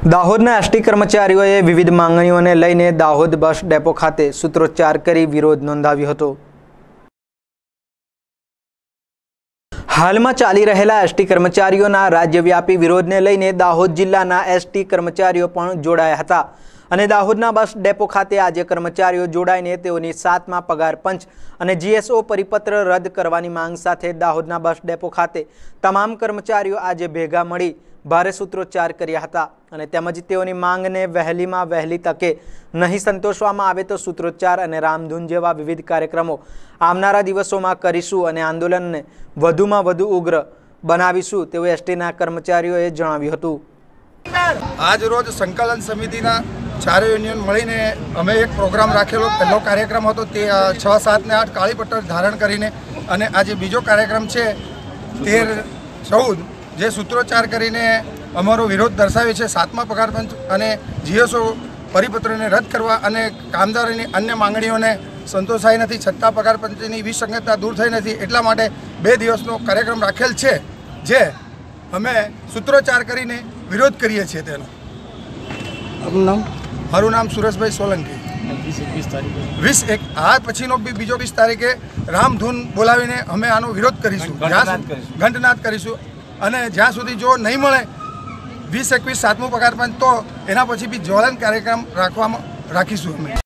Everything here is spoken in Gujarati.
દાહોદના એસટી કર્મચારીઓએ વિવિધ માંગણીઓને લઈને દાહોદ બસ ડેપો ખાતે સૂત્રોચ્ચાર કરી વિરોધ નોંધાવ્યો હતો। હાલમાં ચાલી રહેલા એસટી કર્મચારીઓના રાજ્યવ્યાપી વિરોધને લઈને દાહોદ જિલ્લાના એસટી કર્મચારીઓ પણ જોડાયા હતા અને દાહોદના બસ ડેપો ખાતે આજે કર્મચારીઓ જોડાઈને તેઓની 7મા પગાર પંચ અને જીએસઓ પરિપત્ર રદ કરવાની માંગ સાથે દાહોદના બસ ડેપો ખાતે તમામ કર્મચારીઓ આજે ભેગા મળી ભારે સૂત્રોચ્ચાર કર્યા હતા અને તેમજ તેઓની માંગને વહેલીમાં વહેલી તકે નહીં સંતોષવામાં આવે તો સૂત્રોચ્ચાર અને રામધૂન જેવા વિવિધ કાર્યક્રમો આવનારા દિવસોમાં કરીશું અને આંદોલનને વધુમાં વધુ ઉગ્ર બનાવીશું તેવું એસટીના કર્મચારીઓએ જણાવ્યું હતું। આજ રોજ સંકલન સમિતિના ચારે યુનિયન મળીને અમે એક પ્રોગ્રામ રાખેલો। પહેલો કાર્યક્રમ હતો તે 6, 7 ને 8 કાળી પટ્ટર ધારણ કરીને અને આજે બીજો કાર્યક્રમ છે 13, 14 જે સૂત્રોચ્ચાર કરીને અમારો વિરોધ દર્શાવે છે 7મા પગાર પંચ અને જીએસઓ પરિપત્રને રદ કરવા અને કામદારોની અન્ય માંગણીઓને સંતોષાઈ નથી છતાં પગાર પંચની વિસંગતતા દૂર થઈ નથી એટલા માટે 2 દિવસનો કાર્યક્રમ રાખેલ છે જે અમે સૂત્રોચ્ચાર કરીને વિરોધ કરીએ છીએ તેનો। આપનું નામ? મારું નામ સુરેશભાઈ સોલંકી। 20 આ પછીનો બીજો 20 તારીખે રામધૂન બોલાવીને અમે આનો વિરોધ કરીશું, ઘંટનાદ કરીશું અને જ્યાં સુધી જો નહીં મળે 20-21 7મું પગાર પંચ તો એના પછી બી જ્વલન કાર્યક્રમ રાખીશું અમે।